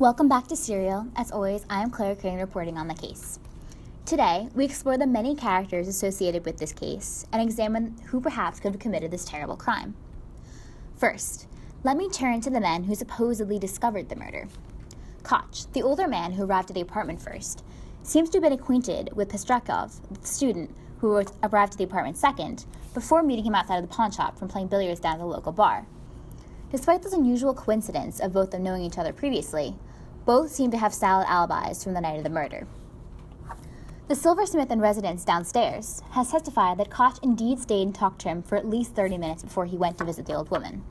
Welcome back to Serial. As always, I am Claire Crane reporting on the case. Today, we explore the many characters associated with this case and examine who perhaps could have committed this terrible crime. First, let me turn to the men who supposedly discovered the murder. Koch, the older man who arrived at the apartment first, seems to have been acquainted with Pestrakov, the student who arrived at the apartment second, before meeting him outside of the pawn shop from playing billiards down at the local bar. Despite this unusual coincidence of both them knowing each other previously, both seem to have solid alibis from the night of the murder. The silversmith in residence downstairs has testified that Koch indeed stayed and talked to him for at least 30 minutes before he went to visit the old woman.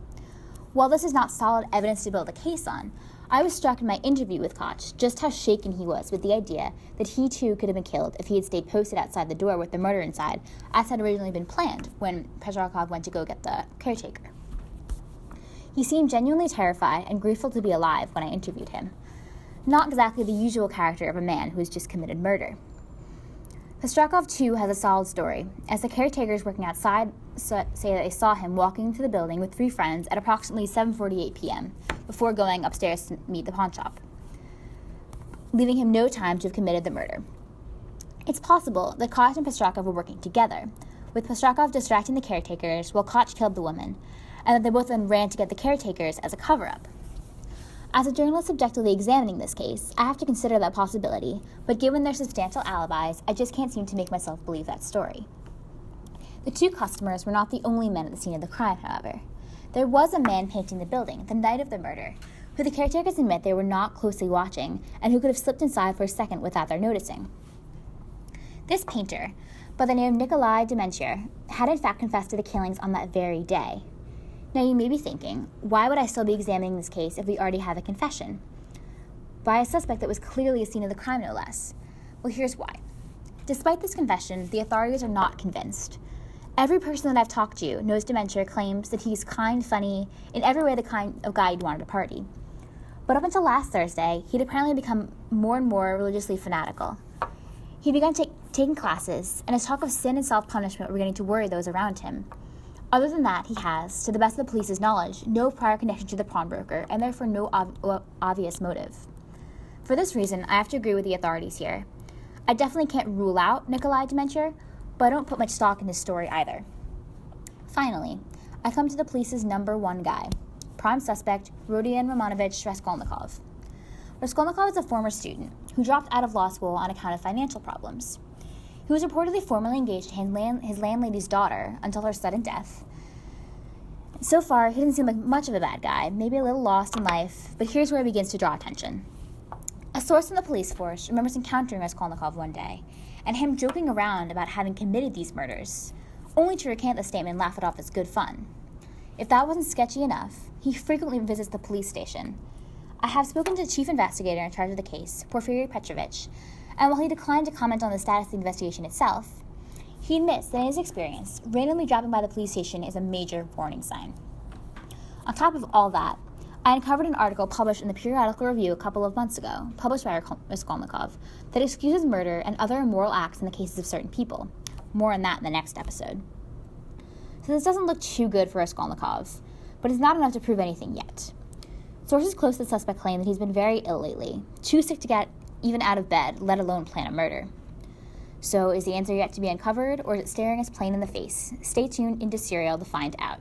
While this is not solid evidence to build a case on, I was struck in my interview with Koch just how shaken he was with the idea that he too could have been killed if he had stayed posted outside the door with the murder inside, as had originally been planned when Pestrakov went to go get the caretaker. He seemed genuinely terrified and grateful to be alive when I interviewed him. Not exactly the usual character of a man who has just committed murder. Pestrakov, too, has a solid story, as the caretakers working outside say that they saw him walking into the building with three friends at approximately 7:48 p.m., before going upstairs to meet the pawn shop, leaving him no time to have committed the murder. It's possible that Koch and Pestrakov were working together, with Pestrakov distracting the caretakers while Koch killed the woman, and that they both then ran to get the caretakers as a cover-up. As a journalist objectively examining this case, I have to consider that possibility, but given their substantial alibis, I just can't seem to make myself believe that story. The two customers were not the only men at the scene of the crime, however. There was a man painting the building the night of the murder, who the caretakers admit they were not closely watching, and who could have slipped inside for a second without their noticing. This painter, by the name of Nikolai Dementier, had in fact confessed to the killings on that very day. Now you may be thinking, why would I still be examining this case if we already have a confession? By a suspect that was clearly a scene of the crime, no less. Well, here's why. Despite this confession, the authorities are not convinced. Every person that I've talked to knows Dementier claims that he's kind, funny, in every way the kind of guy you'd want at a party. But up until last Thursday, he'd apparently become more and more religiously fanatical. He'd begun taking classes, and his talk of sin and self-punishment were beginning to worry those around him. Other than that, he has, to the best of the police's knowledge, no prior connection to the pawnbroker, and therefore no obvious motive. For this reason, I have to agree with the authorities here. I definitely can't rule out Nikolai Dementier, but I don't put much stock in his story either. Finally, I come to the police's number one guy, prime suspect Rodion Romanovich Raskolnikov. Raskolnikov is a former student who dropped out of law school on account of financial problems. He was reportedly formerly engaged to his landlady's daughter until her sudden death. So far, he didn't seem like much of a bad guy, maybe a little lost in life, but here's where he begins to draw attention. A source in the police force remembers encountering Raskolnikov one day, and him joking around about having committed these murders, only to recant the statement and laugh it off as good fun. If that wasn't sketchy enough, he frequently visits the police station. I have spoken to the chief investigator in charge of the case, Porfiry Petrovich, and while he declined to comment on the status of the investigation itself, he admits that in his experience, randomly dropping by the police station is a major warning sign. On top of all that, I uncovered an article published in the Periodical Review a couple of months ago, published by Raskolnikov, that excuses murder and other immoral acts in the cases of certain people. More on that in the next episode. So this doesn't look too good for Raskolnikov, but it's not enough to prove anything yet. Sources close to the suspect claim that he's been very ill lately, too sick to get even out of bed, let alone plan a murder. So is the answer yet to be uncovered, or is it staring us plain in the face? Stay tuned into Serial to find out.